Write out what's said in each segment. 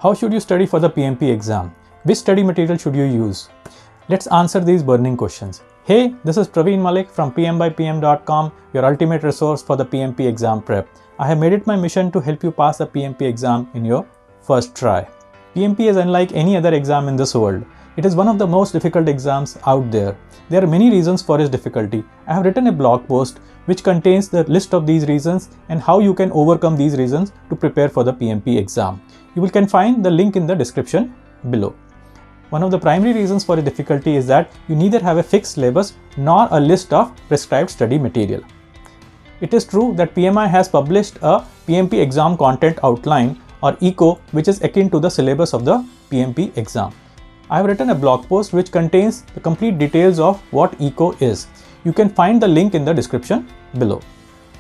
How should you study for the PMP exam? Which study material should you use? Let's answer these burning questions. Hey, this is Praveen Malik from PMBOK.com, your ultimate resource for the PMP exam prep. I have made it my mission to help you pass the PMP exam in your first try. PMP is unlike any other exam in this world. It is one of the most difficult exams out there. There are many reasons for its difficulty. I have written a blog post which contains the list of these reasons and how you can overcome these reasons to prepare for the PMP exam. You can find the link in the description below. One of the primary reasons for the difficulty is that you neither have a fixed syllabus nor a list of prescribed study material. It is true that PMI has published a PMP exam content outline or ECO which is akin to the syllabus of the PMP exam. I have written a blog post which contains the complete details of what ECO is. You can find the link in the description below.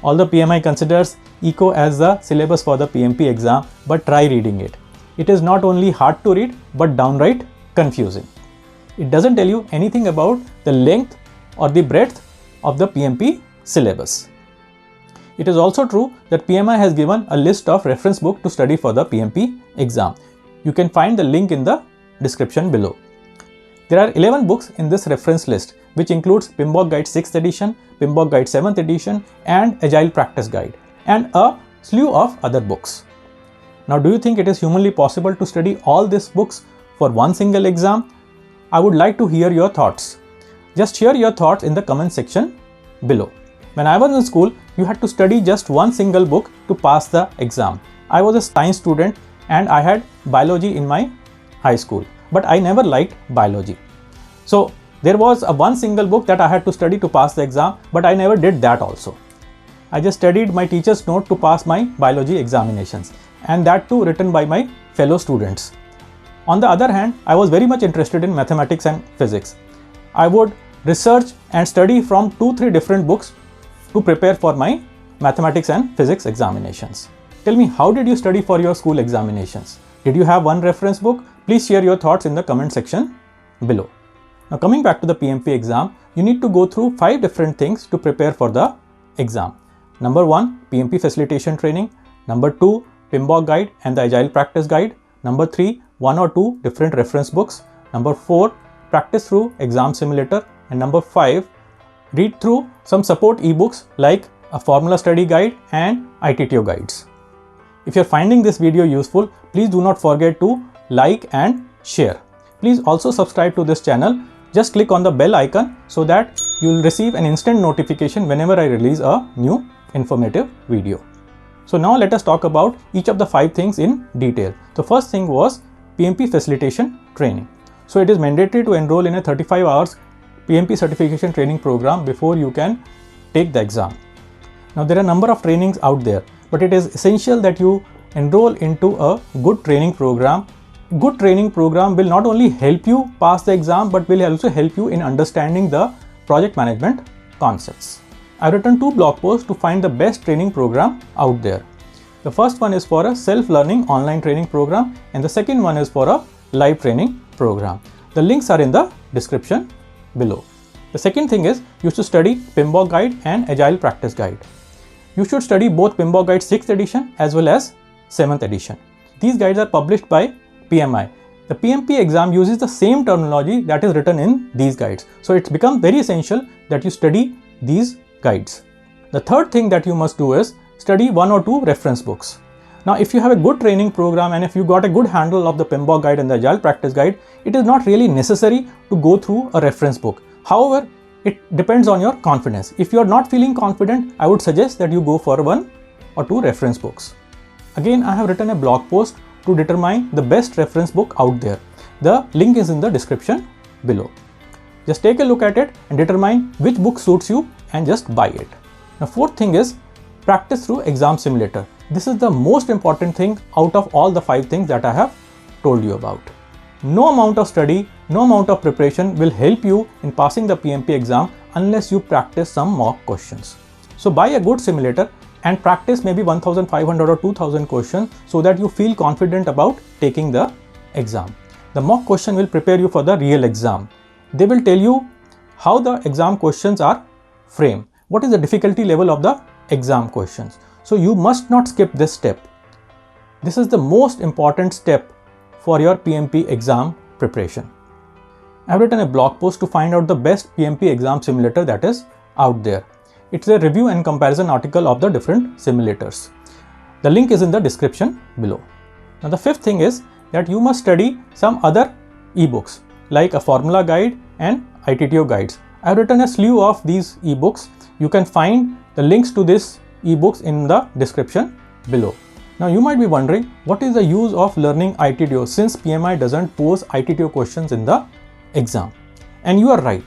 Although PMI considers ECO as the syllabus for the PMP exam, but try reading it. It is not only hard to read but downright confusing. It doesn't tell you anything about the length or the breadth of the PMP syllabus. It is also true that PMI has given a list of reference books to study for the PMP exam. You can find the link in the description below. There are 11 books in this reference list, which includes PMBOK Guide 6th edition, PMBOK Guide 7th edition and Agile Practice Guide and a slew of other books. Now, do you think it is humanly possible to study all these books for one single exam? I would like to hear your thoughts. Just share your thoughts in the comment section below. When I was in school, you had to study just one single book to pass the exam. I was a science student and I had biology in my high school, but I never liked biology. So there was one single book that I had to study to pass the exam, but I never did that also. I just studied my teacher's note to pass my biology examinations, and that too written by my fellow students. On the other hand, I was very much interested in mathematics and physics. I would research and study from 2-3 different books to prepare for my mathematics and physics examinations. Tell me, how did you study for your school examinations? Did you have one reference book? Please share your thoughts in the comment section below. Now, coming back to the PMP exam, you need to go through 5 different things to prepare for the exam. Number 1, PMP Facilitation Training. Number 2, PMBOK Guide and the Agile Practice Guide. Number 3, 1 or 2 different reference books. Number 4, practice through Exam Simulator. And number 5, read through some support eBooks like a formula study guide and ITTO guides. If you're finding this video useful, please do not forget to like and share. Please also subscribe to this channel. Just click on the bell icon so that you will receive an instant notification whenever I release a new informative video. So now let us talk about each of the 5 things in detail. The first thing was PMP Facilitation Training. So it is mandatory to enroll in a 35 hours PMP certification training program before you can take the exam. Now there are a number of trainings out there, but it is essential that you enroll into a good training program. Good training program will not only help you pass the exam, but will also help you in understanding the project management concepts. I've written 2 blog posts to find the best training program out there. The first one is for a self-learning online training program and the second one is for a live training program. The links are in the description below. The second thing is you should study PMBOK Guide and Agile Practice Guide. You should study both PMBOK Guide 6th edition as well as 7th edition. These guides are published by PMI. The PMP exam uses the same terminology that is written in these guides. So it's become very essential that you study these guides. The third thing that you must do is study 1 or 2 reference books. Now, if you have a good training program and if you got a good handle of the PMBOK Guide and the Agile Practice Guide, it is not really necessary to go through a reference book. However, it depends on your confidence. If you are not feeling confident, I would suggest that you go for 1 or 2 reference books. Again, I have written a blog post to determine the best reference book out there. The link is in the description below. Just take a look at it and determine which book suits you and just buy it. Now, fourth thing is practice through Exam Simulator. This is the most important thing out of all the 5 things that I have told you about. No amount of study, no amount of preparation will help you in passing the PMP exam unless you practice some mock questions. So buy a good simulator and practice maybe 1500 or 2000 questions so that you feel confident about taking the exam. The mock question will prepare you for the real exam. They will tell you how the exam questions are framed. What is the difficulty level of the exam questions? So you must not skip this step. This is the most important step for your PMP exam preparation. I've written a blog post to find out the best PMP exam simulator that is out there. It's a review and comparison article of the different simulators. The link is in the description below. Now the fifth thing is that you must study some other ebooks like a formula guide and ITTO guides. I've written a slew of these ebooks. You can find the links to these ebooks in the description below. Now you might be wondering, what is the use of learning ITTO since PMI doesn't pose ITTO questions in the exam? And you are right.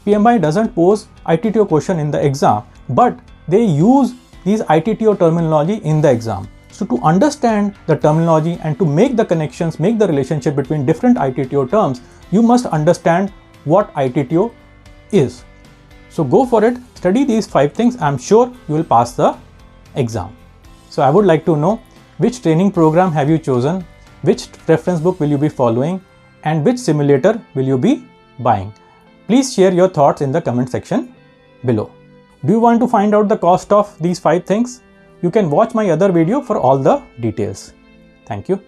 PMI doesn't pose ITTO question in the exam, but they use these ITTO terminology in the exam. So to understand the terminology and to make the connections, make the relationship between different ITTO terms, you must understand what ITTO is. So go for it, study these 5 things. I'm sure you will pass the exam. So I would like to know which training program have you chosen, which reference book will you be following, and which simulator will you be buying. Please share your thoughts in the comment section below. Do you want to find out the cost of these 5 things? You can watch my other video for all the details. Thank you.